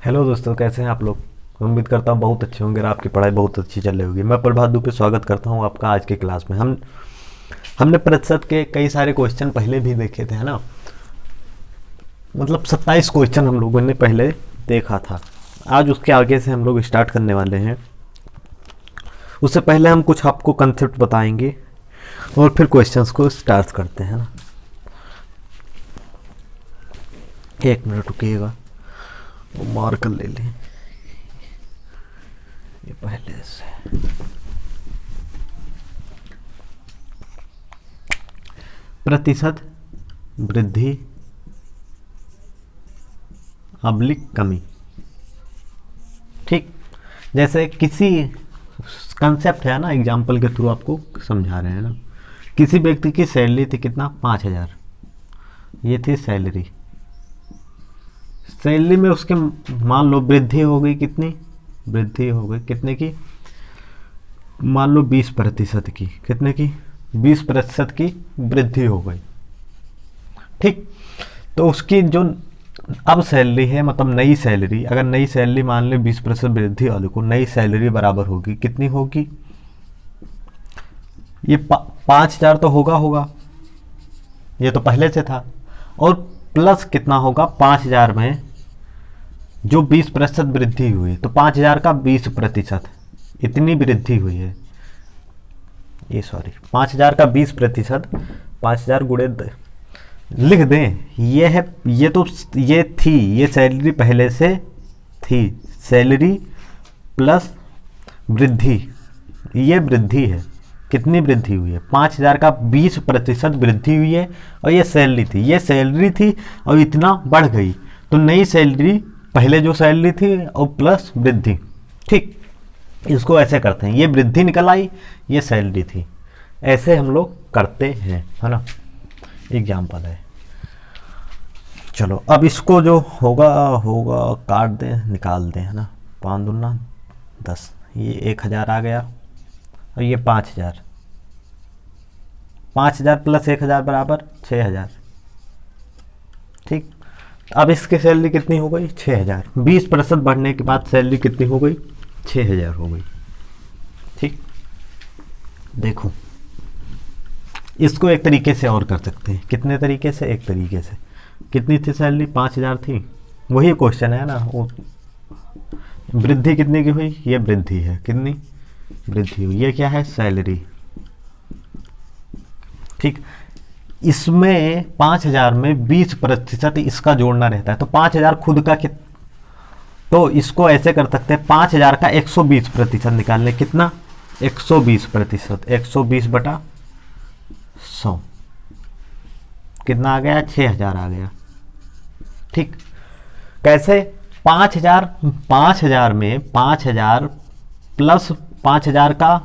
Hello दोस्तों, कैसे हैं आप लोग। उम्मीद करता हूँ बहुत अच्छे होंगे और आपकी पढ़ाई बहुत अच्छी चल रही होगी। मैं प्रभात दुबे स्वागत करता हूँ आपका आज के क्लास में। हमने प्रतिशत के कई सारे क्वेश्चन पहले भी देखे थे, है ना। मतलब 27 क्वेश्चन हम लोगों ने पहले देखा था। आज उसके आगे से हम लोग स्टार्ट करने वाले हैं। उससे पहले हम कुछ आपको कंसेप्ट बताएंगे और फिर क्वेश्चंस को स्टार्ट करते हैं ना। एक मिनट रुकिएगा, वो मार्कर ले लें ये पहले से। प्रतिशत वृद्धि अब्लिक कमी। ठीक, जैसे किसी कंसेप्ट है ना, एग्जाम्पल के थ्रू आपको समझा रहे हैं ना। किसी व्यक्ति की सैलरी थी कितना, 5,000। ये थी सैलरी। सैलरी में उसके मान लो वृद्धि हो गई, कितनी वृद्धि हो गई, कितने की, मान लो 20% की। कितने की, 20% की वृद्धि हो गई। ठीक, तो उसकी जो अब सैलरी है, मतलब नई सैलरी, अगर नई सैलरी मान ले 20% वृद्धि वाले को, नई सैलरी बराबर होगी कितनी होगी, ये 5,000 तो होगा, ये तो पहले से था। और प्लस कितना होगा, 5,000 में जो 20% वृद्धि हुई, तो 5,000 का 20%, इतनी वृद्धि हुई है। ये सॉरी, 5,000 का 20%, 5,000 गुणे लिख दें। ये है, ये तो ये थी, ये सैलरी पहले से थी। सैलरी प्लस वृद्धि, ये वृद्धि है। कितनी वृद्धि हुई है, 5,000 का 20% वृद्धि हुई है। और ये सैलरी थी, ये सैलरी थी और इतना बढ़ गई, तो नई सैलरी पहले जो सैलरी थी और प्लस वृद्धि। ठीक, इसको ऐसे करते हैं, ये वृद्धि निकल आई, ये सैलरी थी। ऐसे हम लोग करते हैं, है ना। एग्जाम्पल है। चलो अब इसको जो होगा काट दें, निकाल दें, है ना। 5 दूना 10, ये 1,000 आ गया और ये 5,000। 5,000 प्लस 1,000 बराबर 6,000। ठीक, अब इसकी सैलरी कितनी हो गई, 6,000। 20% बढ़ने के बाद सैलरी कितनी हो गई, 6,000 हो गई। ठीक, देखो इसको एक तरीके से और कर सकते हैं। कितने तरीके से, एक तरीके से। कितनी थी सैलरी, 5,000 थी, वही क्वेश्चन है ना। वो वृद्धि कितने की हुई, ये वृद्धि है, कितनी वृद्धि हुई, ये क्या है, सैलरी। ठीक, इसमें 5,000 में 20% इसका जोड़ना रहता है, तो 5,000 खुद का तो इसको ऐसे कर सकते हैं, 5,000 का 120% निकाल लें। कितना, 120%, 120 बटा 100 कितना आ गया, 6,000 आ गया। ठीक, कैसे, 5,000 में 5,000 प्लस 5,000 का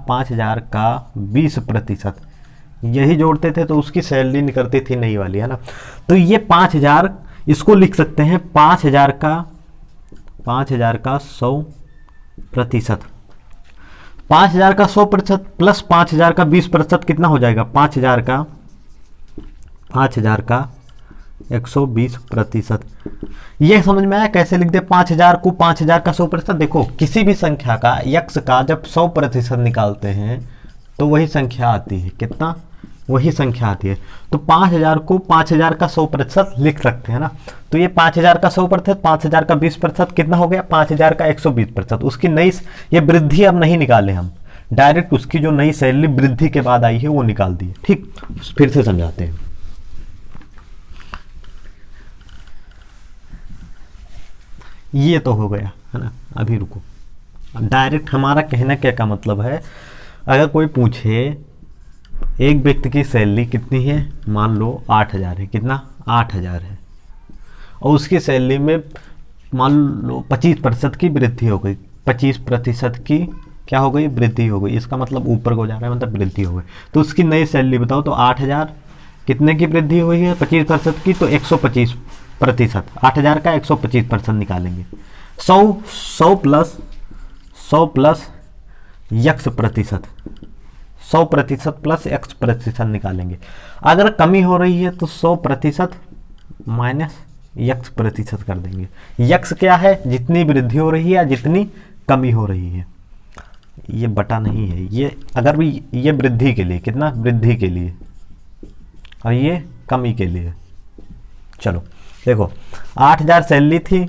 5,000 का 20%, यही जोड़ते थे तो उसकी सैलरी निकलती थी नई वाली, है ना। तो ये 5,000, इसको लिख सकते हैं 5,000 का 100%। 5,000 का 100% प्लस 5,000 का 20% कितना हो जाएगा, 5,000 का 120%। ये समझ में आया कैसे लिख दे, 5,000 को 5,000 का 100%। देखो किसी भी संख्या का यक्ष का जब 100% निकालते हैं तो वही संख्या आती है, कितना, वही संख्या आती है। तो 5,000 को 5,000 का 100% लिख सकते हैं ना। तो ये 5,000 का 100%, 5,000 का 20% कितना हो गया, 5,000 का 120%। उसकी नई, ये वृद्धि अब नहीं निकाले हम, डायरेक्ट उसकी जो नई सैलरी वृद्धि के बाद आई है वो निकाल दी है। ठीक, फिर से समझाते हैं। ये तो हो गया, है ना। अभी रुको, डायरेक्ट हमारा कहने क्या मतलब है, अगर कोई पूछे एक व्यक्ति की सैलरी कितनी है, मान लो 8,000 है, कितना, 8,000 है, और उसकी सैलरी में मान लो 25% की वृद्धि हो गई, 25% की क्या हो गई, वृद्धि हो गई। इसका मतलब ऊपर को जा रहा है, मतलब वृद्धि हो गई। तो उसकी नई सैलरी बताओ, तो 8,000 कितने की वृद्धि हुई है, 25% की, तो 125%। 8,000 का 125% निकालेंगे। 100 प्लस यक्ष प्रतिशत, 100% प्लस x% निकालेंगे। अगर कमी हो रही है तो 100% माइनस यक्स प्रतिशत कर देंगे। यक्स क्या है, जितनी वृद्धि हो रही है या जितनी कमी हो रही है। ये बटा नहीं है, ये अगर भी ये वृद्धि के लिए, कितना वृद्धि के लिए, और ये कमी के लिए। चलो देखो 8,000 सैलरी थी,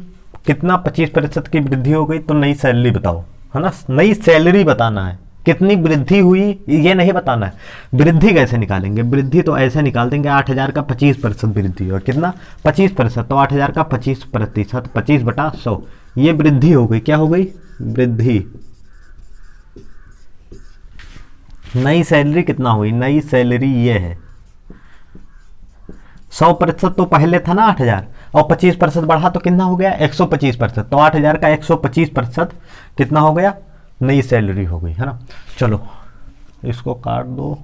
कितना 25% की वृद्धि हो गई, तो नई सैलरी बताओ, है ना। नई सैलरी बताना है, कितनी वृद्धि हुई ये नहीं बताना है। वृद्धि कैसे निकालेंगे, वृद्धि तो ऐसे निकाल देंगे 8,000 का 25% वृद्धि और कितना 25%, तो 8,000 का 25%, 25/100, ये वृद्धि हो गई। क्या हो गई, वृद्धि। नई सैलरी कितना हुई, नई सैलरी ये है 100%, तो पहले था ना 8,000 और 25% बढ़ा तो कितना हो गया 125%, तो 8,000 का 125% कितना हो गया, नई सैलरी हो गई, है ना। चलो इसको काट दो,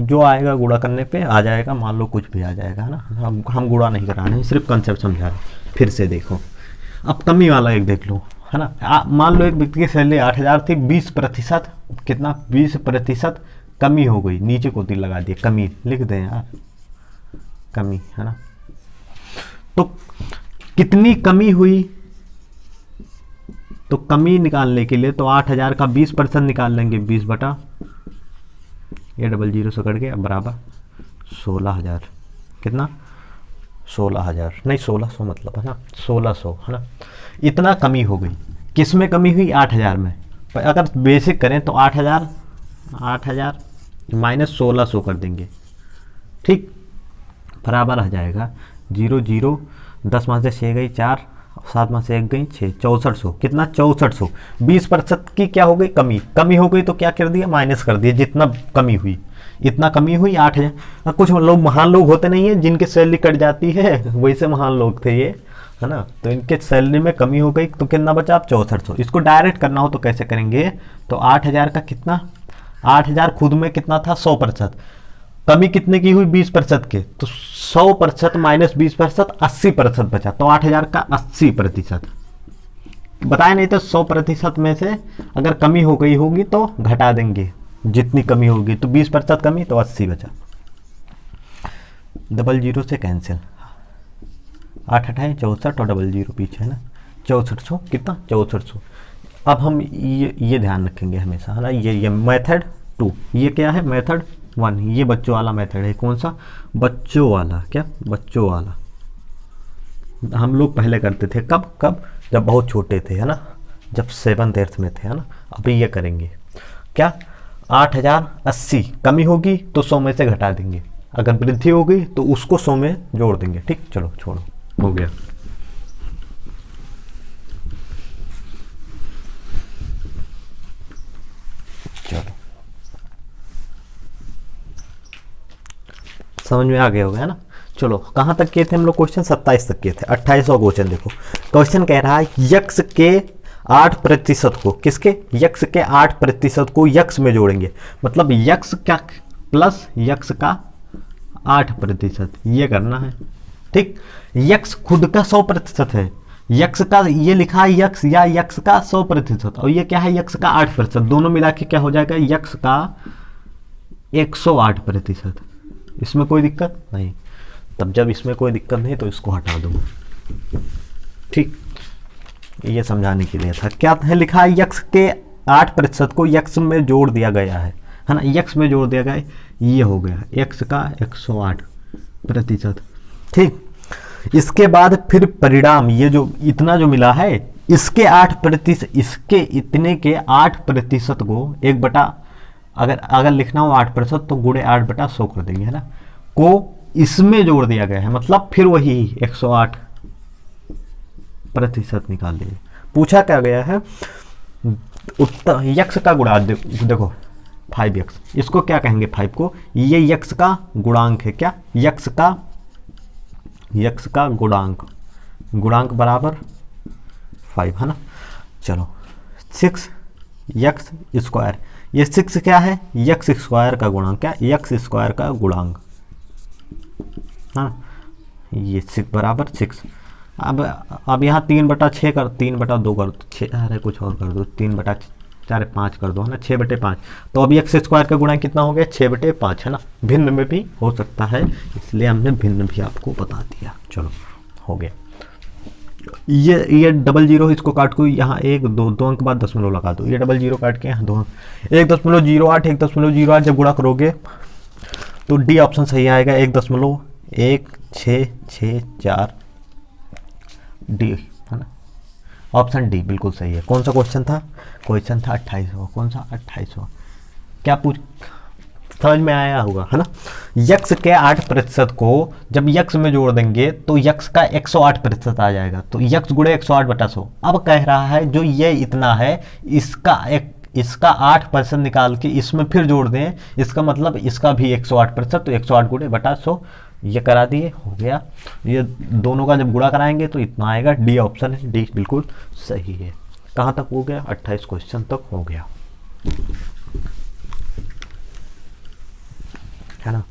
जो आएगा गुणा करने पे आ जाएगा, मान लो कुछ भी आ जाएगा, है ना। हम गुणा नहीं करा रहे हैं, सिर्फ कंसेप्ट समझा रहे हैं। फिर से देखो, अब कमी वाला एक देख लो, है ना। मान लो एक व्यक्ति की सैलरी 8,000 थी, 20% कितना 20% कमी हो गई, नीचे को तीर लगा दिए, कमी लिख दें यार, कमी, है ना। तो कितनी कमी हुई, तो कमी निकालने के लिए तो 8,000 का 20% निकाल लेंगे, 20 बटा ये 00 से कट गया बराबर 16,000, कितना 16,000 नहीं 1,600 मतलब, है ना 1,600, है ना। इतना कमी हो गई, किस में कमी हुई 8,000 में। अगर बेसिक करें तो 8,000 माइनस 1,600 कर देंगे, ठीक, बराबर आ जाएगा 0 10 में से 6 गई 4, 7 में से 1 गई 6, 6400, कितना 6400। 20% की क्या हो गई, कमी हो गई, तो क्या कर दिया, माइनस कर दिया, जितना कमी हुई इतना कमी हुई 8,000। कुछ लोग महान लोग होते नहीं है जिनकी सैलरी कट जाती है, वैसे महान लोग थे ये, है ना। तो इनके सैलरी में कमी हो गई, तो कितना बचा आप 6400। इसको डायरेक्ट करना हो तो कैसे करेंगे, तो 8,000 का कितना, 8,000 खुद में कितना था 100%, कमी कितने की हुई 20% के, तो 100% माइनस 20% 80% बचा, तो 8,000 का 80%। बताया नहीं तो 100% में से अगर कमी हो गई होगी तो घटा देंगे, जितनी कमी होगी, तो 20% कमी तो 80 बचा, 00 से कैंसिल, 8 8 64 और 00 पीछे, है ना 6400, कितना 6400। अब हम ये ध्यान रखेंगे हमेशा, है ना। ये मेथड 2, ये क्या है मेथड 1, ये बच्चों वाला मेथड है। कौन सा, बच्चों वाला, क्या बच्चों वाला, हम लोग पहले करते थे, कब जब बहुत छोटे थे, है ना, जब 7th 8th में थे, है ना। अभी ये करेंगे क्या, 8,080 कमी होगी तो 100 में से घटा देंगे, अगर वृद्धि हो गई तो उसको 100 में जोड़ देंगे, ठीक। चलो छोड़ो, हो गया। चलो समझ में आ गया होगा, है ना। चलो कहाँ तक किए थे हम लोग क्वेश्चन, 27 तक किए थे। 28वां क्वेश्चन देखो, क्वेश्चन कह रहा है यक्स के 8% को, किसके, यक्स के 8% को यक्स में जोड़ेंगे, मतलब यक्स का प्लस यक्स का 8%, ये करना है, ठीक। यक्स खुद का 100% है, यक्स का ये लिखा है यक्स या यक्स का 100%, और ये क्या है यक्स का 8%, दोनों मिला के क्या हो जाएगा यक्स का 108%। इसमें कोई दिक्कत नहीं, तब जब इसमें कोई दिक्कत नहीं तो इसको हटा दो, ठीक। ये समझाने के लिए था। क्या है लिखा है, यक्स के 8% को यक्स में जोड़ दिया गया है ना, यक्स में जोड़ दिया गया है, ये हो गया यक्स का 108%, ठीक। इसके बाद फिर परिणाम, ये जो इतना जो मिला है इसके 8%, इसके इतने के 8% को 1 अगर लिखना हो 8% तो गुणे 8/100 कर देंगे, है ना, को इसमें जोड़ दिया गया है, मतलब फिर वही 108% निकाल लीजिए। पूछा क्या गया है, उत्तर यक्स का गुणा, देखो 5x, इसको क्या कहेंगे 5 को, ये यक्स का गुणांक है, क्या यक्स का गुणांक बराबर 5, है ना। चलो 6x स्क्वायर, ये 6 क्या है, यक्स स्क्वायर का गुणांक, क्या यक्स स्क्वायर का गुणांक, हाँ ये 6 बराबर 6। अब यहाँ 3/6 कर, 3/2 कर दो, 6 अरे कुछ और कर दो, 3/4 कर दो, है ना 6/5। तो अभी एक्स स्क्वायर का गुणा कितना हो गया 6/5, है ना। भिन्न में भी हो सकता है, इसलिए हमने भिन्न भी आपको बता दिया। चलो हो गया। ये डबल जीरो इसको काट को यहाँ एक दो अंक बाद दशमलव लगा दो, ये डबल जीरो काट के यहाँ 2 अंक, 1.08 1.08 जब गुणा करोगे तो डी ऑप्शन सही आएगा, 1.1664 डी है ना, ऑप्शन डी बिल्कुल सही है। कौन सा क्वेश्चन था? क्वेश्चन था 28वां। कौन सा? 28वां। क्या पूछ, समझ में आया होगा है ना। यक्स के 8% को जब यक्स में जोड़ देंगे तो यक्स का 108% आ जाएगा, तो यक्स गुणे 108/100। अब कह रहा है जो ये इतना है इसका 8% निकाल के इसमें फिर जोड़ दें, इसका मतलब इसका भी 108%, तो 108 गुणे बटा 100 ये करा दिए, हो गया। ये दोनों का जब गुणा कराएंगे तो इतना आएगा, डी ऑप्शन है, डी बिल्कुल सही है। कहाँ तक हो गया? 28 क्वेश्चन तक हो गया है ना।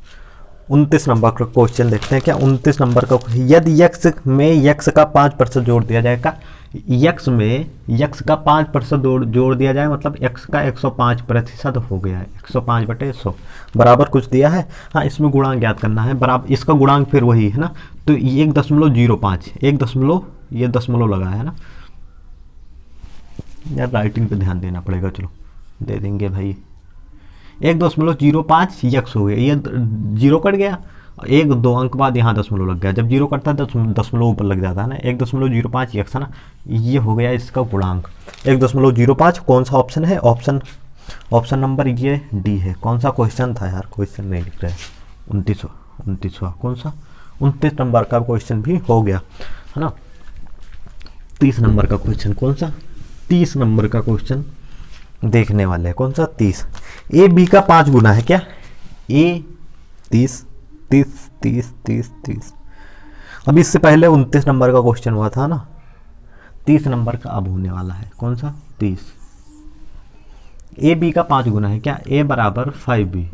29 नंबर का क्वेश्चन देखते हैं क्या। 29 नंबर का, यदि यक्स में यक्स का 5% जोड़ दिया जाएगा, यक्स में यक्स का 5% जोड़ दिया जाए मतलब यक्स का 105% हो गया है, 105/100 बराबर कुछ दिया है। हाँ, इसमें गुणांक ज्ञात करना है, बराबर इसका गुणांक फिर वही है ना, तो 1.05 ये दशमलव लगा है ना यार, राइटिंग पे ध्यान देना पड़ेगा। चलो दे देंगे भाई, 1.05 यक्स हो गया, ये जीरो कट गया, 1-2 अंक बाद यहाँ दशमलव लग गया, जब जीरो कटता है दशमलव ऊपर लग जाता है ना, 1.05 यक्स है ना, ये हो गया इसका गुणांक 1.05। कौन सा ऑप्शन है? ऑप्शन नंबर ये डी है। कौन सा क्वेश्चन था यार, क्वेश्चन नहीं लिख रहे, 29वां। कौन सा? 29 नंबर का क्वेश्चन भी हो गया है ना। 30 नंबर का क्वेश्चन कौन सा? 30 नंबर का क्वेश्चन देखने वाले हैं। कौन सा? 30। ए बी का 5 गुना है क्या? ए 30 30 30 30 30। अभी इससे पहले 29 नंबर का क्वेश्चन हुआ था ना, 30 नंबर का अब होने वाला है। कौन सा? 30। ए बी का 5 गुना है क्या? ए बराबर 5b।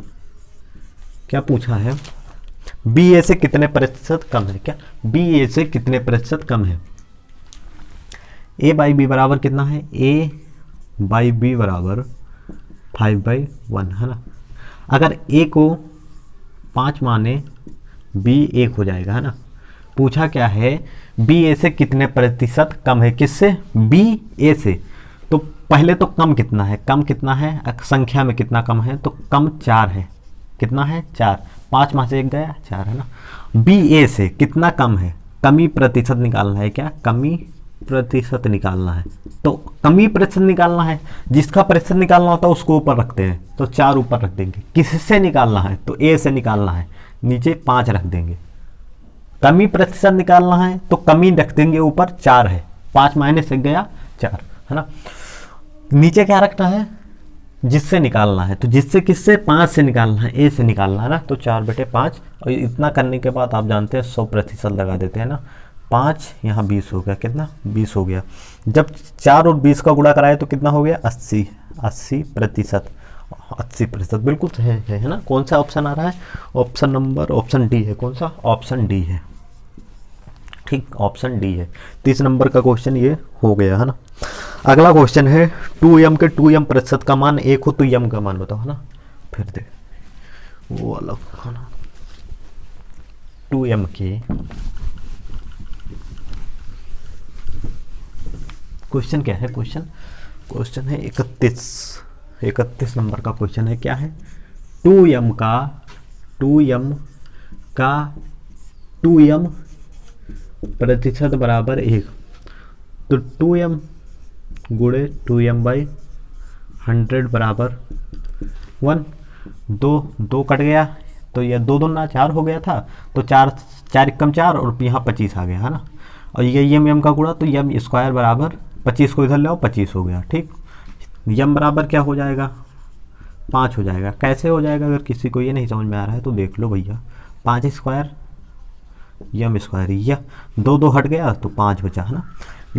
क्या पूछा है? बी ए से कितने प्रतिशत कम है क्या? बी ए से कितने प्रतिशत कम है? ए बाई बी बराबर कितना है? ए बाई बी बराबर 5/1 है ना। अगर ए को 5 माने बी 1 हो जाएगा है ना। पूछा क्या है? बी ए से कितने प्रतिशत कम है? किससे? बी ए से। तो पहले तो कम कितना है? कम कितना है? संख्या में कितना कम है? तो कम 4 है। कितना है? 4। 5 में से 1 गया, 4 है ना। बी ए से कितना कम है? कमी प्रतिशत निकालना है क्या? कमी प्रतिशत निकालना है, तो कमी प्रतिशत निकालना है, जिसका प्रतिशत निकालना होता है उसको ऊपर रखते हैं, तो 4 ऊपर रख देंगे। किससे निकालना है? तो ए से निकालना है, नीचे 5 रख देंगे। कमी प्रतिशत निकालना है तो कमी रख देंगे, ऊपर 4 है, 5 माइनस 1 गया 4 है ना। नीचे क्या रखना है? जिससे निकालना है, तो जिससे किससे? 5 से निकालना है, ए से निकालना है ना, तो 4/5। और इतना करने के बाद आप जानते हैं 100% लगा देते हैं ना। 5 यहाँ 20 हो गया, कितना? 20 हो गया। जब 4 और 20 का गुणा कराए तो कितना हो गया? 80%। 80% बिल्कुल सही है ना। कौन सा ऑप्शन आ रहा है? ऑप्शन डी है। कौन सा? ऑप्शन डी है, ठीक, ऑप्शन डी है। 30 नंबर का क्वेश्चन ये हो गया है ना। अगला क्वेश्चन है 2m के 2m प्रतिशत का मान 1 हो तो m का मान बताओ है ना। फिर दे वो अलग है ना, 2m के क्वेश्चन क्या है? क्वेश्चन है 31 नंबर का क्वेश्चन है। क्या है? 2m का 2m प्रतिशत बराबर 1, तो 2m गुणे 2m/100 बराबर 1। 2 कट गया तो यह 2 2 4 हो गया था, तो 4 1 4 और यहाँ 25 आ गया है ना। और ये m का गुणा, तो m स्क्वायर बराबर 25 को इधर ले आओ, 25 हो गया, ठीक। m बराबर क्या हो जाएगा? 5 हो जाएगा। कैसे हो जाएगा? अगर किसी को ये नहीं समझ में आ रहा है तो देख लो भैया, 5 स्क्वायर m स्क्वायर, यह 2 हट गया तो 5 बचा है ना।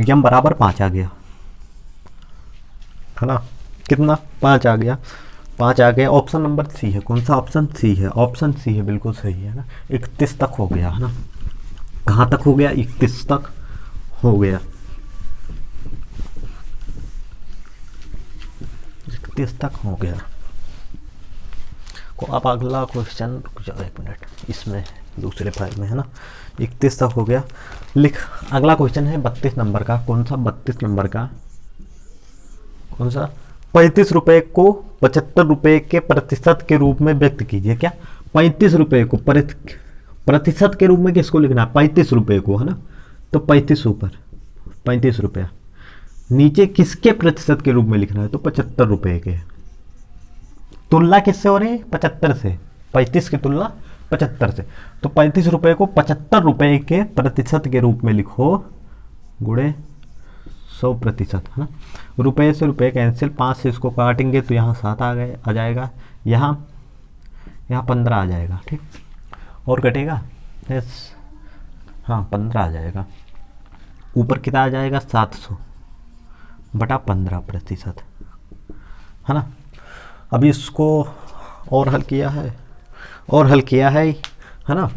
m बराबर 5 आ गया है ना। कितना? 5 आ गया, 5 आ गया। ऑप्शन नंबर सी है। कौन सा? ऑप्शन सी है। ऑप्शन सी है, बिल्कुल सही है ना। 31 तक हो गया है ना। कहाँ तक हो गया? 31 तक हो गया, 31 तक हो गया। को अब अगला क्वेश्चन, रुक जाओ 1 मिनट, इसमें दूसरे फाइल में है ना, 31 तक हो गया। लिख, अगला क्वेश्चन है 32 नंबर का। कौन सा 32 नंबर का? कौन सा? 35 रुपए को 75 रुपए के प्रतिशत के रूप में व्यक्त कीजिए। क्या? 35 रुपए को प्रतिशत के रूप में किसको लिखना है? 35 रुपए को, है ना। तो 35 ऊपर 35 रुपया, नीचे किसके प्रतिशत के रूप में लिखना है? तो 75 रुपए के। तुलना किससे हो रही है? 75 से। 35 की तुलना 75 से। तो 35 रुपए को 75 रुपए के प्रतिशत के रूप में लिखो, गुणे 100%, है ना। रुपए से रुपए कैंसिल, 5 से इसको काटेंगे तो यहाँ 7 आ जाएगा, यहाँ 15 आ जाएगा। ठीक, और कटेगा? यस, हाँ 15 आ जाएगा। ऊपर कितना आ जाएगा? 700 बटा 15%, है ना। अभी इसको और हल किया है, है ना।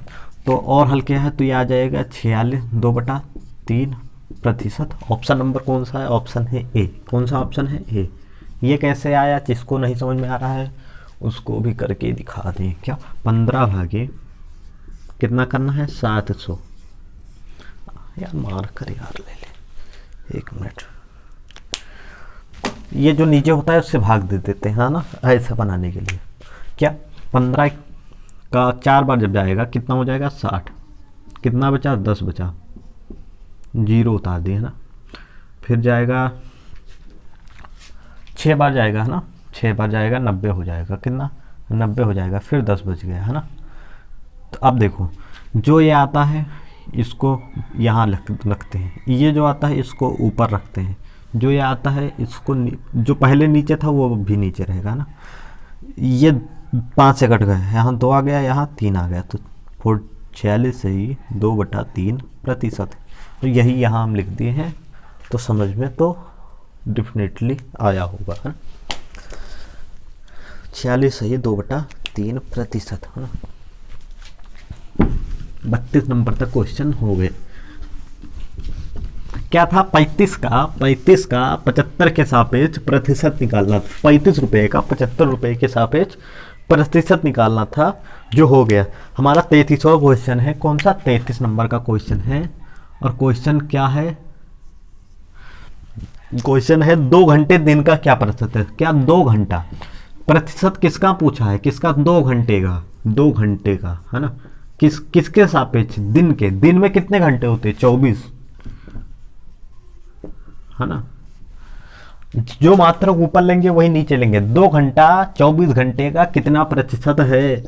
तो और हल किया है तो ये आ जाएगा 46 2/3%। ऑप्शन नंबर कौन सा है? ऑप्शन है ए। कौन सा ऑप्शन है? ए। ये कैसे आया? जिसको नहीं समझ में आ रहा है उसको भी करके दिखा दें। क्या? 15 भागे कितना करना है? 700। यार मार कर यार ले ले, 1 मिनट। ये जो नीचे होता है उससे भाग दे देते हैं, ना, ऐसा बनाने के लिए। क्या? 15 का 4 बार जब जाएगा कितना हो जाएगा? 60। कितना बचा? 10 बचा, 0 उतार दिए, है ना। फिर जाएगा 6 बार जाएगा, है ना। 6 बार जाएगा 90 हो जाएगा। कितना? 90 हो जाएगा। फिर 10 बच गया, है ना। तो अब देखो, जो ये आता है इसको यहाँ रखते हैं, ये जो आता है इसको ऊपर रखते हैं, जो ये आता है इसको जो पहले नीचे था वो भी नीचे रहेगा ना। ये 5 से कट गए, यहाँ 2 आ गया, यहाँ 3 आ गया, तो 46 से ही 2/3%। तो यही यहाँ हम लिख दिए हैं। तो समझ में तो डेफिनेटली आया होगा, है। 46 से ही 2/3%, है ना। 32 नंबर तक क्वेश्चन हो गए। क्या था? 35 का 75 के सापेक्ष प्रतिशत निकालना था। 35 रुपए का 75 रुपए के सापेक्ष प्रतिशत निकालना था, जो हो गया। हमारा 33वां क्वेश्चन है। कौन सा? 33 नंबर का क्वेश्चन है। और क्वेश्चन क्या है? क्वेश्चन है 2 घंटे दिन का क्या प्रतिशत है? क्या? 2 घंटा। प्रतिशत किसका पूछा है? किसका? 2 घंटे का। 2 घंटे का, है ना। किसके सापेक्ष? दिन के। दिन में कितने घंटे होते हैं? 24, है ना। जो मात्रक ऊपर लेंगे वही नीचे लेंगे। 2 घंटा 24 घंटे का कितना प्रतिशत है?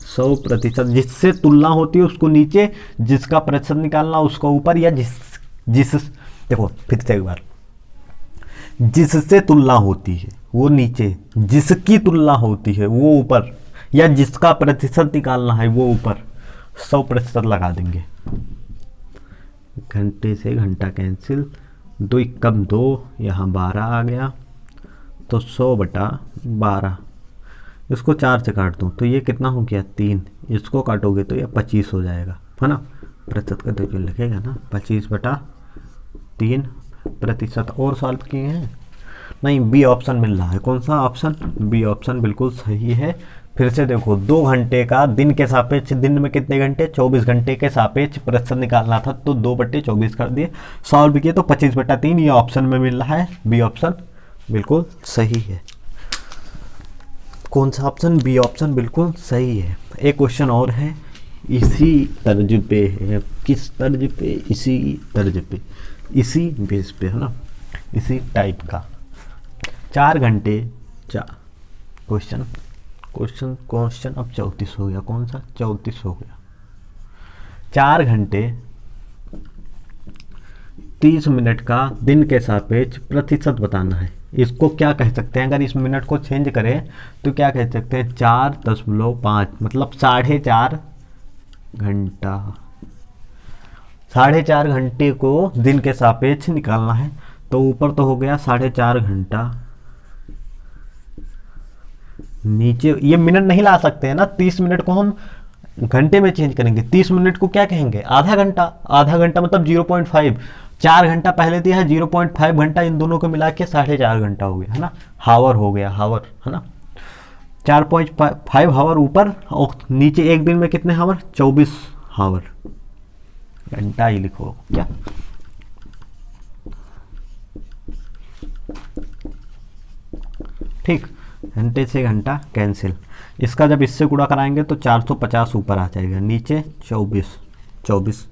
100%। जिससे तुलना होती है उसको नीचे, जिसका प्रतिशत निकालना उसको ऊपर, या जिस देखो फिर से एक बार, जिससे तुलना होती है वो नीचे, जिसकी तुलना होती है वो ऊपर, या जिसका प्रतिशत निकालना है वो ऊपर। 100% लगा देंगे। घंटे से घंटा कैंसिल, 2 कम 2, यहाँ 12 आ गया, तो 100/12। इसको 4 से काट दूँ तो ये कितना हो गया? 3। इसको काटोगे तो ये 25 हो जाएगा, है ना। प्रतिशत का तो जो लिखेगा ना, 25/3%। और सॉल्व किए हैं? नहीं, बी ऑप्शन मिल रहा है। कौन सा ऑप्शन? बी ऑप्शन बिल्कुल सही है। फिर से देखो, 2 घंटे का दिन के सापेक्ष, दिन में कितने घंटे? 24 घंटे के सापेक्ष प्रतिशत निकालना था, तो 2/24 कर दिए। सॉल्व किए तो 25/3 ये ऑप्शन में मिल रहा है। बी ऑप्शन बिल्कुल सही है। कौन सा ऑप्शन? बी ऑप्शन बिल्कुल सही है। एक क्वेश्चन और है इसी तर्ज पे है। किस तर्ज पे? इसी तर्ज पे, इसी बेस पे, है ना, इसी टाइप का। 4 घंटे क्वेश्चन अब 34 हो गया। कौन सा? 34 हो गया। 4 घंटे 30 मिनट का दिन के सापेक्ष प्रतिशत बताना है। इसको क्या कह सकते हैं? अगर इस मिनट को चेंज करें तो क्या कह सकते हैं? 4.5, मतलब 4.5 घंटा। 4.5 घंटे को दिन के सापेक्ष निकालना है, तो ऊपर तो हो गया 4.5 घंटा, नीचे ये मिनट नहीं ला सकते हैं ना। 30 मिनट को हम घंटे में चेंज करेंगे। 30 मिनट को क्या कहेंगे? आधा घंटा। आधा घंटा मतलब 0.5। 4 घंटा पहले दिया है, 0.5 घंटा, इन दोनों को मिला के 4.5 घंटा हो गया, है ना। हावर हो गया, हावर, है ना। 4.5 हावर ऊपर, और नीचे एक दिन में कितने हावर? 24 हावर, घंटा ही लिखो क्या। ठीक, घंटे से घंटा कैंसिल। इसका जब इससे गुणा कराएंगे तो 450 ऊपर आ जाएगा, नीचे 24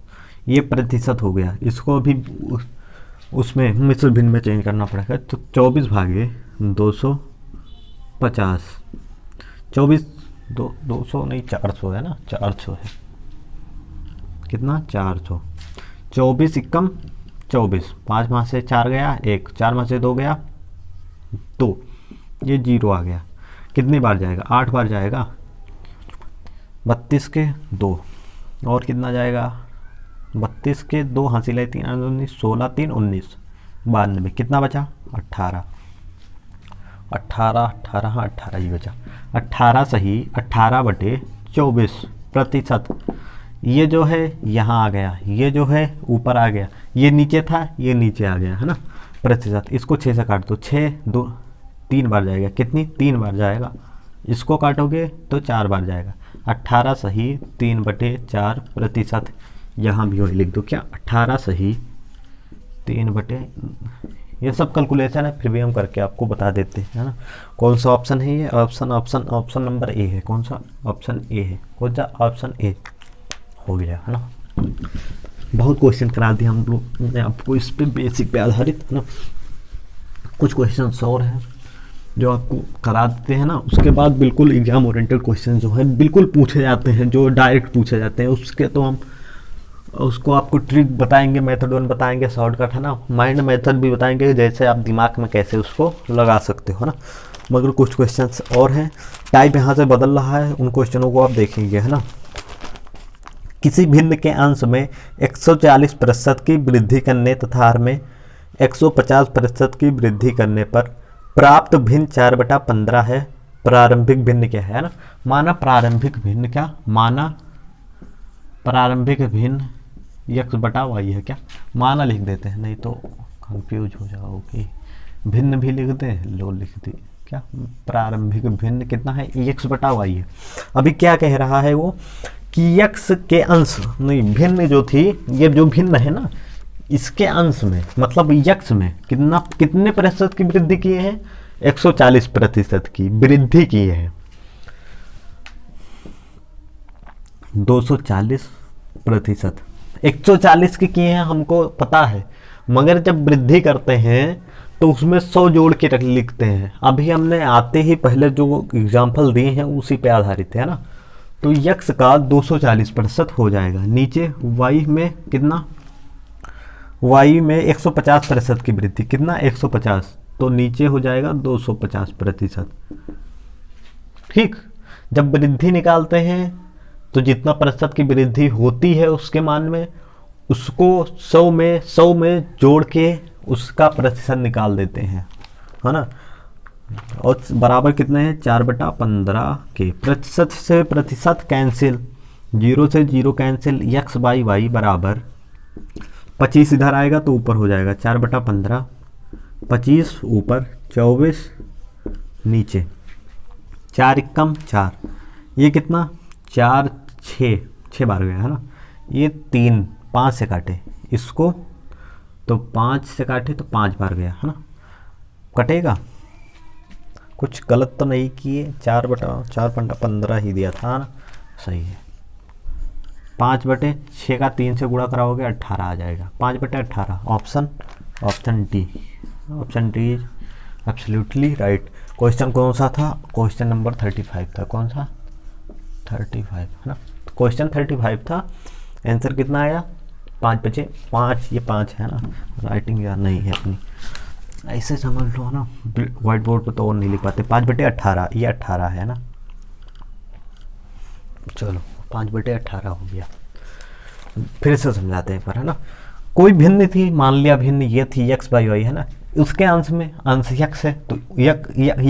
ये प्रतिशत हो गया। इसको अभी उसमें मिश्र भिन्न में चेंज करना पड़ेगा। तो 24 भागे 250, 24 200 नहीं 400 है ना, 400 है कितना 400। 24 एकम 24, 5 माह से 4 गया 1, 4 माह से 2 गया 2, ये 0 आ गया। कितनी बार जाएगा, 8 बार जाएगा। 32 के 2 और कितना जाएगा, 32 के 2 हासिल है 3 19, 16 3 19, 92, कितना बचा 18 ही बचा। 18 सही 18/24% ये जो है यहाँ आ गया, ये जो है ऊपर आ गया, ये नीचे था ये नीचे आ गया है ना प्रतिशत। इसको 6 से काट दो, 6 2 3 बार जाएगा, कितनी 3 बार जाएगा। इसको काटोगे तो 4 बार जाएगा। 18 सही 3/4%। यहाँ भी वही लिख दो क्या, 18 सही 3 ये सब कैलकुलेशन है, फिर भी हम करके आपको बता देते हैं ना। कौन सा ऑप्शन है ये, ऑप्शन नंबर ए है। कौन सा ऑप्शन ए है, कौन सा ऑप्शन ए हो गया है ना। बहुत क्वेश्चन करा दिए हम लोग ने आपको इस पे, बेसिक पे आधारित है ना। कुछ क्वेश्चन और हैं जो आपको करा देते हैं ना, उसके बाद बिल्कुल एग्जाम ओरिएंटेड क्वेश्चन जो है बिल्कुल पूछे जाते हैं, जो डायरेक्ट पूछे जाते हैं। उसके तो हम उसको आपको ट्रिक बताएंगे, मेथड 1 बताएंगे, शॉर्टकट है ना, माइंड मेथड भी बताएंगे, जैसे आप दिमाग में कैसे उसको लगा सकते हो ना। मगर कुछ क्वेश्चंस और हैं, टाइप यहाँ से बदल रहा है, उन क्वेश्चनों को आप देखेंगे है ना। किसी भिन्न के अंश में 140% की वृद्धि करने तथा हर में 150% की वृद्धि करने पर प्राप्त भिन्न 4/15 है। प्रारंभिक भिन्न क्या है ना, माना प्रारंभिक भिन्न क्या, माना प्रारंभिक भिन्न x/y है क्या, माना लिख देते हैं, नहीं तो कंफ्यूज हो जाओगे। भिन्न भी लिख दें, लो लिख दे क्या, प्रारंभिक भिन्न कितना है x/y है। अभी क्या कह रहा है वो कि x के अंश नहीं, भिन्न जो थी, ये जो भिन्न है ना, इसके अंश में मतलब x में कितने प्रतिशत की वृद्धि किए हैं, 140% की वृद्धि की है। 240%, 140 की किए हैं हमको पता है, मगर जब वृद्धि करते हैं तो उसमें 100 जोड़ के लिखते हैं। अभी हमने आते ही पहले जो एग्जाम्पल दिए हैं उसी पे आधारित है ना। तो x का 240% हो जाएगा। नीचे y में कितना, y में 150% की वृद्धि, कितना 150, तो नीचे हो जाएगा 250%। ठीक, जब वृद्धि निकालते हैं तो जितना प्रतिशत की वृद्धि होती है उसके मान में, उसको 100 में जोड़ के उसका प्रतिशत निकाल देते हैं है ना। और बराबर कितने हैं, 4/15 के। प्रतिशत से प्रतिशत कैंसिल, 0 से 0 कैंसिल, x/y बराबर 25 इधर आएगा तो ऊपर हो जाएगा 4/15, 25 ऊपर 24 नीचे, 4 एकम 4, ये कितना 4 6 बार गया है ना। ये 3 5 से काटे इसको तो 5 से काटे तो 5 बार गया है ना, कटेगा। कुछ गलत तो नहीं किए, 4/15 ही दिया था ना, सही है। 5/6 का 3 से गुणा कराओगे 18 आ जाएगा, 5/18। Option D is absolutely right. Question कौन सा था, क्वेश्चन नंबर 35 था। कौन सा 35 है ना, क्वेश्चन 35 था। आंसर कितना आया, 5/5, ये 5 है ना, राइटिंग यार नहीं है अपनी, ऐसे समझ लो ना, व्हाइट बोर्ड पर तो और नहीं लिख पाते। 5/18, ये 18 है ना, चलो 5/18 हो गया। फिर से समझाते हैं पर है ना। कोई भिन्न थी, मान लिया भिन्न ये थी x/y है ना, उसके अंश में अंश x है तो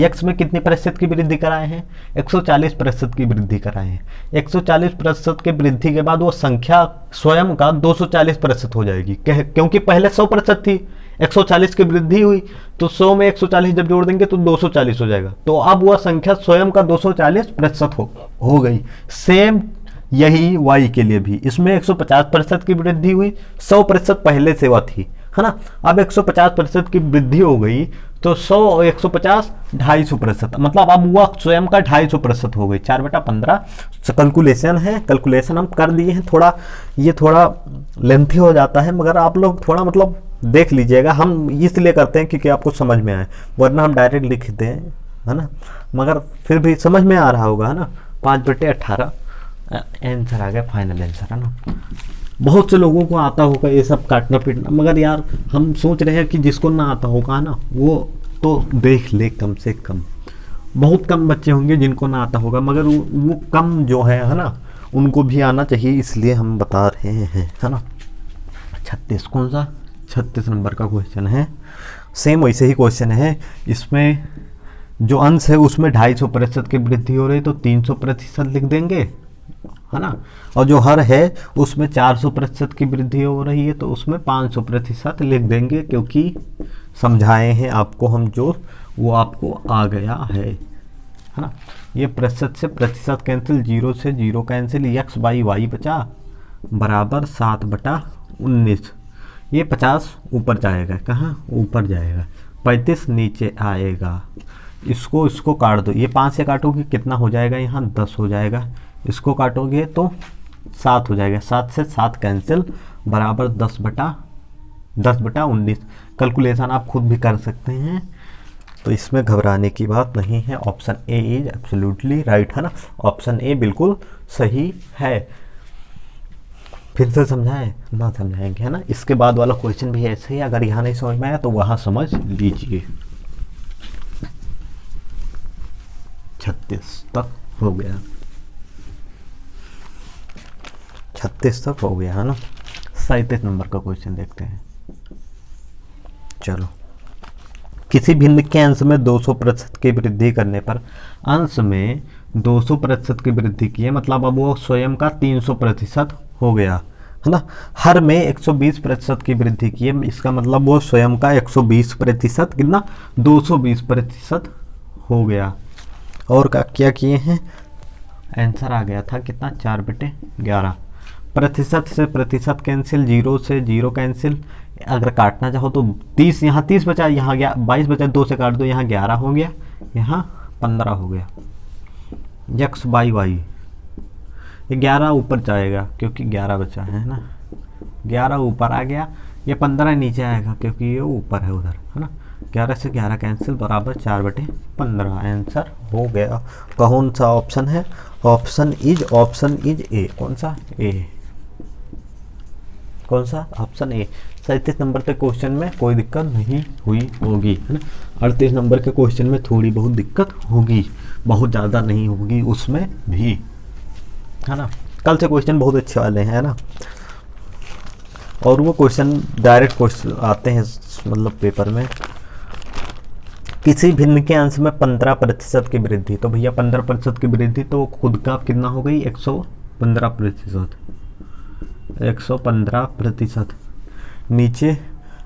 x में कितने प्रतिशत की वृद्धि कराए हैं, 140% की वृद्धि कराए हैं। 140% के वृद्धि के बाद वो संख्या स्वयं का 240% हो जाएगी, क्योंकि पहले 100% थी, 140 की वृद्धि हुई तो 100 में 140 जब जोड़ देंगे तो 240 हो जाएगा। तो अब वह संख्या स्वयं का 240% हो गई। सेम यही y के लिए भी, इसमें 150% की वृद्धि हुई, 100% पहले से वह थी, है ना। अब 150% की वृद्धि हो गई तो 100 और 150 250%, मतलब अब वह स्वयं का 250% हो गई। 4/15 कैलकुलेशन है, कैलकुलेशन हम कर दिए हैं। थोड़ा ये थोड़ा लेंथी हो जाता है, मगर आप लोग थोड़ा मतलब देख लीजिएगा। हम इसलिए करते हैं क्योंकि आपको समझ में आए, वरना हम डायरेक्ट लिखते हैं, है ना। मगर फिर भी समझ में आ रहा होगा, है ना। 5/18 आंसर आ गया, फाइनल आंसर, है ना। बहुत से लोगों को आता होगा ये सब काटना पीटना, मगर यार हम सोच रहे हैं कि जिसको ना आता होगा ना वो तो देख ले, कम से कम बहुत कम बच्चे होंगे जिनको ना आता होगा, मगर वो कम जो है ना, उनको भी आना चाहिए, इसलिए हम बता रहे हैं, है ना। 36 कौन सा 36 नंबर का क्वेश्चन है। सेम वैसे ही क्वेश्चन है, इसमें जो अंश है उसमें 250% की वृद्धि हो रही है तो 300% लिख देंगे, है ना। और जो हर है उसमें 400% की वृद्धि हो रही है तो उसमें 500% लिख देंगे, क्योंकि समझाए हैं आपको हम जो, वो आपको आ गया है ना। ये प्रतिशत से प्रतिशत कैंसिल, 0 से 0 कैंसिल, x/y बचा बराबर 7/19। ये 50 ऊपर जाएगा, कहाँ ऊपर जाएगा, 35 नीचे आएगा। इसको काट दो, ये 5 से काटोगे कितना हो जाएगा, यहाँ 10 हो जाएगा। इसको काटोगे तो 7 हो जाएगा, 7 से 7 कैंसिल बराबर 10/19। कैलकुलेशन आप खुद भी कर सकते हैं, तो इसमें घबराने की बात नहीं है। Option A is absolutely right, है ना। ऑप्शन ए बिल्कुल सही है। फिर से समझाएं ना, समझाएंगे, है ना। इसके बाद वाला क्वेश्चन भी ऐसे ही, अगर यहाँ नहीं समझ में आया तो वहाँ समझ लीजिए। 36 तक हो गया, 36 तक हो गया, है ना। 37 नंबर का क्वेश्चन देखते हैं। चलो, किसी भिन्न के अंश में 200% की वृद्धि करने पर, अंश में 200% की वृद्धि की है, मतलब अब वो स्वयं का 300% हो गया, है ना। हर में 120% की वृद्धि की है, इसका मतलब वो स्वयं का 120%, कितना 220% हो गया। और क्या किए हैं, आंसर आ गया था कितना, 4/11। प्रतिशत से प्रतिशत कैंसिल, 0 से 0 कैंसिल। अगर काटना चाहो तो 30, यहाँ 30 बचा, यहाँ 22 बचा, 2 से काट दो, यहाँ 11 हो गया, यहाँ 15 हो गया। x/y, ये 11 ऊपर जाएगा क्योंकि 11 बचा है ना, 11 ऊपर आ गया। ये 15 नीचे आएगा क्योंकि ये ऊपर है उधर, है ना। 11 से 11 कैंसिल बराबर 4/15 आंसर हो गया। कौन सा ऑप्शन है, ऑप्शन इज ए। कौन सा ए, कौन सा ऑप्शन ए। 37 नंबर के क्वेश्चन में कोई दिक्कत नहीं हुई होगी, है ना। 38 नंबर के क्वेश्चन में थोड़ी बहुत दिक्कत होगी, बहुत ज़्यादा नहीं होगी उसमें भी, है ना। कल से क्वेश्चन बहुत अच्छे वाले हैं, है ना। और वो क्वेश्चन डायरेक्ट क्वेश्चन आते हैं मतलब पेपर में। किसी भिन्न के अंश में 15% की वृद्धि, तो भैया 15% की वृद्धि तो खुद का कितना हो गई, 115%, 115%। नीचे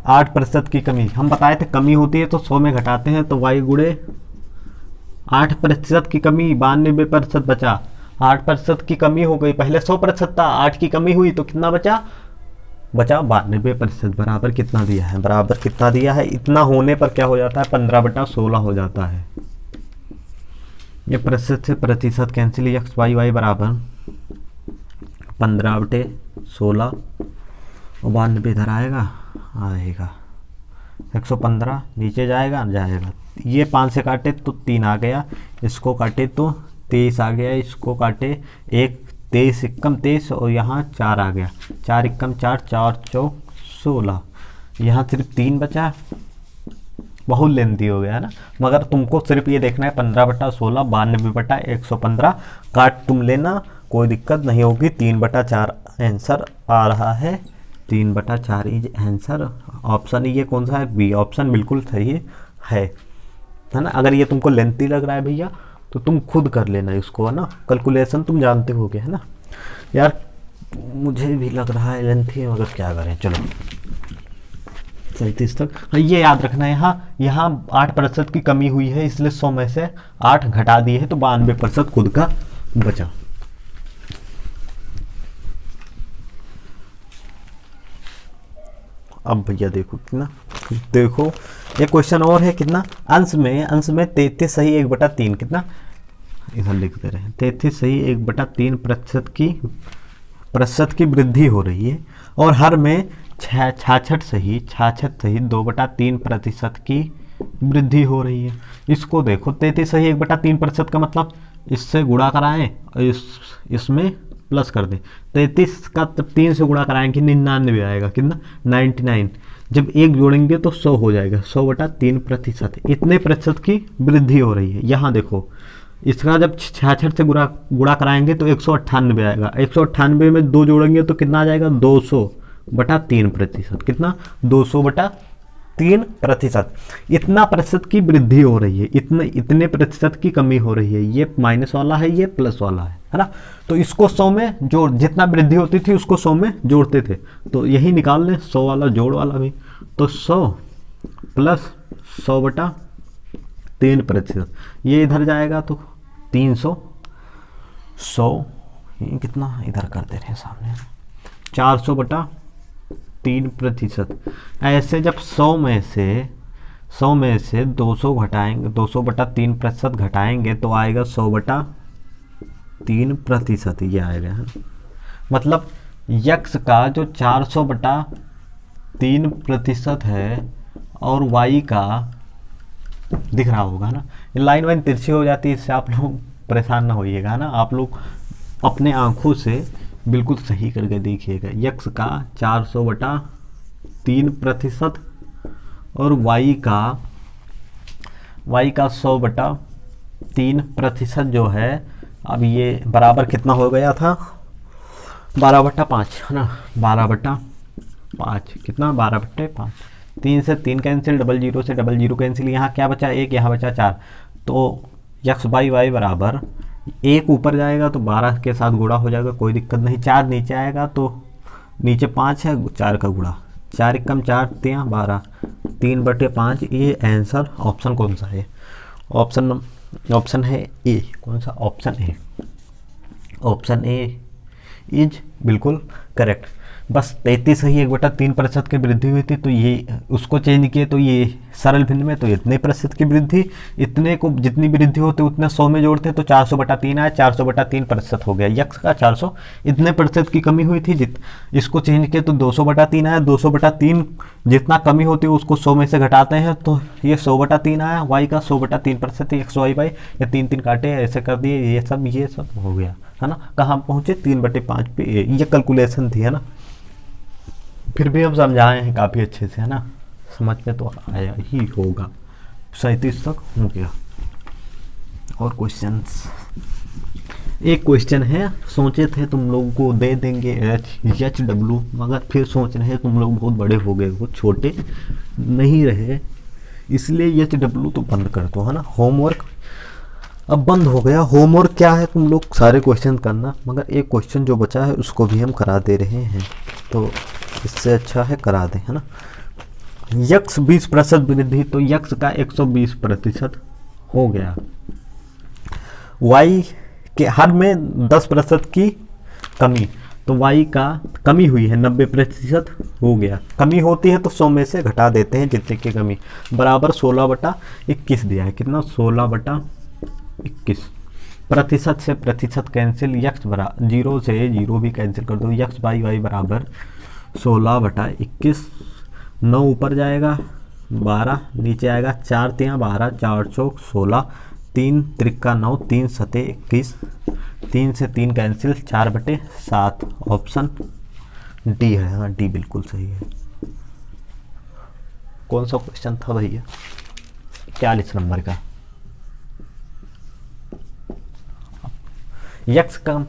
8% की कमी, हम बताए थे कमी होती है तो 100 में घटाते हैं, तो y गुणे 8% की कमी, 92% बचा। 8% की कमी हो गई, पहले 100% था, 8 की कमी हुई तो कितना बचा 92%। बराबर कितना दिया है, बराबर कितना दिया है, इतना होने पर क्या हो जाता है, 15/16 हो जाता है। ये प्रतिशत से प्रतिशत कैंसिल, x/y बराबर 15/16, 92 इधर आएगा 115 नीचे जाएगा, ये 5 से काटे तो 3 आ गया, इसको काटे तो 23 आ गया, इसको काटे 1, 23 एकम 23 और यहाँ 4 आ गया, 4 एकम 4, 4 चौक 16, यहाँ सिर्फ 3 बचा। बहुत लेंथी हो गया है ना, मगर तुमको सिर्फ ये देखना है 15/16, 92/115 काट तुम लेना, कोई दिक्कत नहीं होगी। 3/4 आंसर आ रहा है, 3/4 इज आंसर। ऑप्शन ये कौन सा है, बी ऑप्शन बिल्कुल सही है ना। अगर ये तुमको लेंथी लग रहा है भैया तो तुम खुद कर लेना इसको, है ना। कैलकुलेशन तुम जानते होगे, है ना। यार मुझे भी लग रहा है लेंथी है, मगर क्या करें, चलो 37 तक। हाँ, ये याद रखना है, यहाँ 8% की कमी हुई है, इसलिए 100 में से 8 घटा दिए है तो 92% खुद का बचा। अब भैया देखो कितना, देखो एक क्वेश्चन और है कितना, अंश में 33 सही 1/3 कितना, इधर लिख दे रहे हैं 33 सही 1/3 प्रतिशत की वृद्धि हो रही है और हर में 66 सही 2/3 प्रतिशत की वृद्धि हो रही है। इसको देखो 33 सही 1/3 प्रतिशत का मतलब इससे गुणा कराएं और इसमें प्लस कर दें। 33 का तब 3 से गुणा कराएंगे 99 आएगा कितना 99, जब एक जोड़ेंगे तो 100 हो जाएगा, 100/3 प्रतिशत, इतने प्रतिशत की वृद्धि हो रही है। यहाँ देखो इसका जब 66 से गुणा कराएंगे तो 198 आएगा, 198 में 2 जोड़ेंगे तो कितना आ जाएगा 200/3 प्रतिशत, कितना 200/3 प्रतिशत, इतना प्रतिशत की वृद्धि हो रही है, इतने प्रतिशत की कमी हो रही है। ये माइनस वाला है, ये प्लस वाला है ना। तो इसको 100 में जोड़, जितना वृद्धि होती थी उसको 100 में जोड़ते थे, तो यही निकाल लें 100 वाला जोड़ वाला भी, तो 100 प्लस 100/3 प्रतिशत, ये इधर जाएगा तो 300, 100 ये कितना इधर कर दे रहे हैं सामने 400/3 प्रतिशत। ऐसे जब 100 में से 200 घटाएंगे, 200/3 प्रतिशत घटाएंगे तो आएगा 100/3 प्रतिशत, ये आएगा है। मतलब यक्स का जो 400/3 प्रतिशत है और वाई का दिख रहा होगा ना, लाइन वाइन तिरछी हो जाती है, इससे आप लोग परेशान ना होइएगा ना, आप लोग अपने आंखों से बिल्कुल सही करके देखिएगा। यक्स का 400/3 प्रतिशत और वाई का 100/3 प्रतिशत जो है, अब ये बराबर कितना हो गया था 12/5 है ना, 12/5 कितना 12/5, 3 से 3 कैंसिल, 00 से 00 कैंसिल, यहाँ क्या बचा 1, यहाँ बचा 4, तो यक्स बाई वाई बराबर 1 ऊपर जाएगा तो 12 के साथ गुणा हो जाएगा, कोई दिक्कत नहीं, 4 नीचे आएगा तो नीचे 5 है 4 का गुणा, 4 एकम 4 3 12, 3/5, ये आंसर ऑप्शन कौन सा है, ऑप्शन है ए, कौन सा ऑप्शन ए इज बिल्कुल करेक्ट। बस 33 ही 1/3 प्रतिशत की वृद्धि हुई थी, तो ये उसको चेंज किए तो ये सरल भिन्न में तो इतने प्रतिशत की वृद्धि, इतने को जितनी वृद्धि होती उतने 100 में जोड़ते तो 400/3 आया, 400/3 प्रतिशत हो गया। यक्स का 400 इतने प्रतिशत की कमी हुई थी, इसको चेंज किए तो 200/3 आया, 200/3 जितना कमी होती है उसको 100 में से घटाते हैं तो ये 100/3 आया। वाई का 100/3 प्रतिशत, एक्स वाई बाई, ये 3 काटे ऐसे कर दिए, ये सब हो गया है ना। कहाँ पहुँचे 3/5 पे, ये कैलकुलेशन थी है ना, फिर भी हम समझाए हैं काफ़ी अच्छे से है ना, समझ में तो आया ही होगा। 37 तक हो गया। और क्वेश्चंस, एक क्वेश्चन है, सोचे थे तुम लोगों को दे देंगे HW, मगर फिर सोच रहे हैं तुम लोग बहुत बड़े हो गए हो, छोटे नहीं रहे, इसलिए HW तो बंद कर दो है ना। होमवर्क अब बंद हो गया। होमवर्क क्या है, तुम लोग सारे क्वेश्चन करना, मगर एक क्वेश्चन जो बचा है उसको भी हम करा दे रहे हैं, तो इससे अच्छा है करा दें है ना। यक्स 20% वृद्धि, तो यक्स का 120% हो गया। वाई के हर में 10% की कमी, तो वाई का कमी हुई है 90% हो गया। कमी होती है तो 100 में से घटा देते हैं जितने की कमी, बराबर 16/21 दिया है, कितना 16/21। प्रतिशत से प्रतिशत कैंसिल, यक्स बराबर 0 से 0 भी कैंसिल कर दो, यक्स बाई वाई बराबर 16/21, 9 ऊपर जाएगा 12 नीचे आएगा, 4 3 12, 4 चौक 16, 3 त्रिका 9, 3 सते 21, 3 से 3 कैंसिल, 4/7, ऑप्शन डी है। हाँ डी बिल्कुल सही है। कौन सा क्वेश्चन था भैया, 41 नंबर का। यक्स का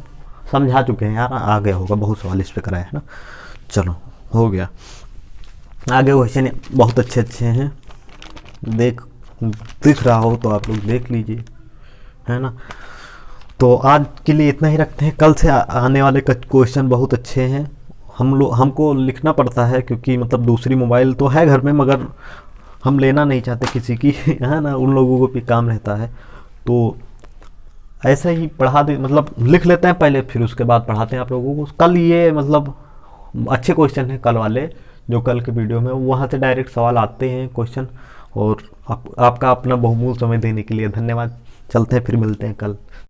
समझा चुके हैं यार, आ गया होगा, बहुत सवाल इस पे कराया है ना। चलो हो गया। आगे क्वेश्चन बहुत अच्छे हैं, दिख रहा हो तो आप लोग देख लीजिए है ना। तो आज के लिए इतना ही रखते हैं, कल से आने वाले क्वेश्चन बहुत अच्छे हैं। हमको लिखना पड़ता है क्योंकि मतलब दूसरी मोबाइल तो है घर में, मगर हम लेना नहीं चाहते किसी की है ना, उन लोगों को भी काम रहता है, तो ऐसे ही पढ़ा दे, मतलब लिख लेते हैं पहले फिर उसके बाद पढ़ाते हैं आप लोगों को। कल ये मतलब अच्छे क्वेश्चन हैं कल वाले, जो कल के वीडियो में, वहाँ से डायरेक्ट सवाल आते हैं, क्वेश्चन। और आपका अपना बहुमूल्य समय देने के लिए धन्यवाद। चलते हैं, फिर मिलते हैं कल।